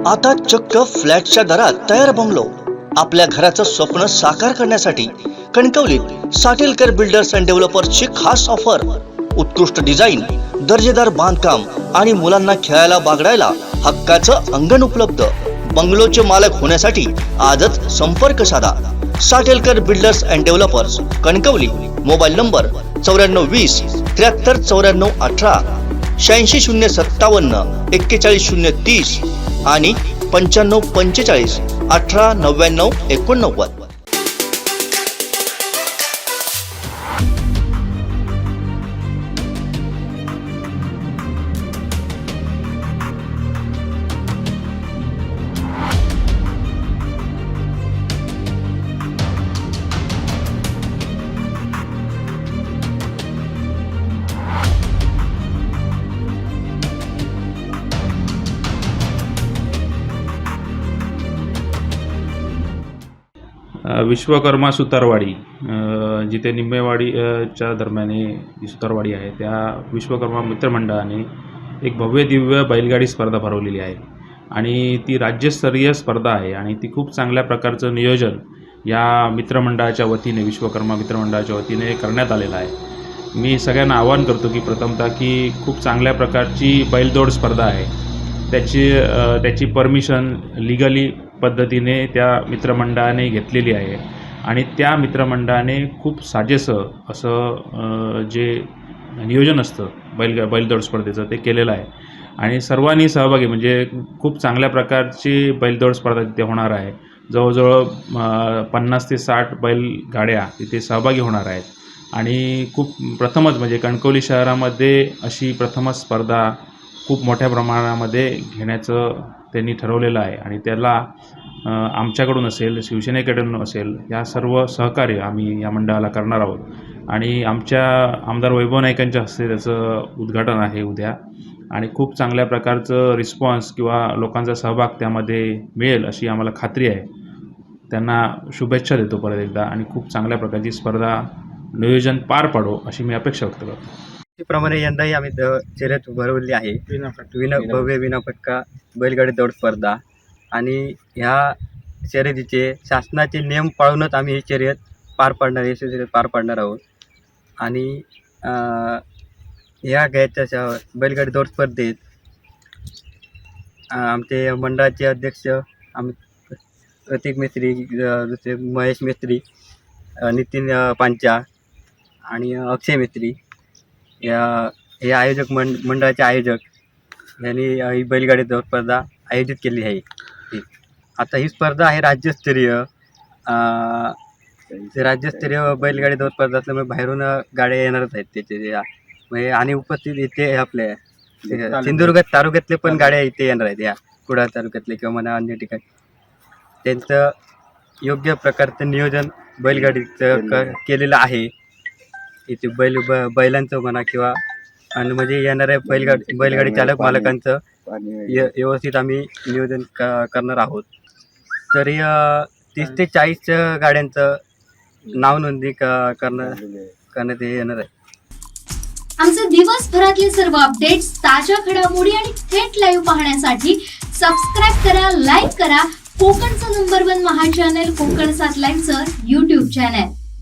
आता चक्क फ्लॅटच्या दरात तयार बंगलो. आपल्या घराचं स्वप्न साकार करण्यासाठी कणकवलीत साटेलकर बिल्डर्स अँड डेव्हलपर्सची खास ऑफर. उत्कृष्ट डिझाईन, दर्जेदार बांधकाम आणि मुलांना खेळायला बागडायला हक्काचं अंगण उपलब्ध. बंगलोचे मालक होण्यासाठी आजच संपर्क साधा. Satelkar builders and developers, Kankavli. Mobile number 9420 73 94 18, 86 057 41 030 आणि 95 45 18 99 89. विश्वकर्मा सुतारवाडी, जिथे निंबेवाडीच्या दरम्यान जी सुतारवाडी आहे, त्या विश्वकर्मा मित्रमंडळाने एक भव्य दिव्य बैलगाडी स्पर्धा भरवलेली आहे आणि ती राज्यस्तरीय स्पर्धा आहे आणि ती खूप चांगल्या प्रकारचं नियोजन या मित्रमंडळाच्या वतीने, विश्वकर्मा मित्रमंडळाच्या वतीने करण्यात आलेलं आहे. मी सगळ्यांना आवाहन करतो की प्रथमतः की खूप चांगल्या प्रकारची बैलदौड स्पर्धा आहे. त्याची परमिशन लीगली पद्धतीने त्या मित्रमंडळाने घेतलेली आहे आणि त्या मित्रमंडळाने खूप साजेसं असं जे नियोजन असतं बैलदौड स्पर्धेचं ते केलेलं आहे आणि सर्वांनी सहभागी, म्हणजे खूप चांगल्या प्रकारची बैलदौड स्पर्धा तिथे होणार आहे. जवळजवळ 50 ते 60 बैलगाड्या तिथे सहभागी होणार आहेत आणि खूप प्रथमच, म्हणजे कणकवली शहरामध्ये अशी प्रथमच स्पर्धा खूप मोठ्या प्रमाणामध्ये घेण्याचं त्यांनी ठरवलेलं आहे आणि त्याला आमच्याकडून असेल, शिवसेनेकडून असेल, या सर्व सहकार्य आम्ही या मंडळाला करणार आहोत आणि आमच्या आमदार वैभव नाईकांच्या हस्ते त्याचं उद्घाटन आहे उद्या आणि खूप चांगल्या प्रकारचं रिस्पॉन्स किंवा लोकांचा सहभाग त्यामध्ये मिळेल अशी आम्हाला खात्री आहे. त्यांना शुभेच्छा देतो परत एकदा आणि खूप चांगल्या प्रकारची स्पर्धा नियोजन पार पाडो अशी मी अपेक्षा व्यक्त करतो. त्याप्रमाणे यंदाही आम्ही शर्यत भरवली आहे. भव्य विनापटका बैलगाडी दौड स्पर्धा आणि ह्या शर्यतीचे शासनाचे नियम पाळूनच आम्ही ही शर्यत पार पाडणार आहोत आणि ह्या घ्यायच्या बैलगाडी दौड स्पर्धेत आमचे मंडळाचे अध्यक्ष प्रतीक मेस्त्री, दुसरे महेश मेस्त्री, नितीन पांचा आणि अक्षय मेस्त्री हे आयोजक मंडळाचे आयोजक यांनी ही बैलगाडी दौड स्पर्धा आयोजित केली आहे. आता ही स्पर्धा आहे राज्यस्तरीय बैलगाडी दौड स्पर्धा असल्यामुळे बाहेरून गाड्या येणारच आहेत त्याचे आणि उपस्थित इथे आपल्या सिंधुदुर्ग तालुक्यातले पण गाड्या इथे येणार आहेत. या कुडाळ तालुक्यातले किंवा म्हणा अन्य ठिकाणी त्यांचं योग्य प्रकारचं नियोजन बैलगाडीचं केलेलं आहे. इथे बैलांचं म्हणा किंवा आणि म्हणजे येणाऱ्या बैलगाडी चालक मालकांचं व्यवस्थित आम्ही नियोजन करणार आहोत. तरी 30 ते 40 गाड्यांचं नाव नोंदणी करण्यात येणार आहे. आमचे दिवसभरातले सर्व अपडेट्स, ताज्या घडामोडी आणि थेट लाईव्ह पाहण्यासाठी सबस्क्राईब करा, लाईक करा कोकणचं नंबर 1 महा चॅनल कोकण 7 लाईव्हचं YouTube चॅनल.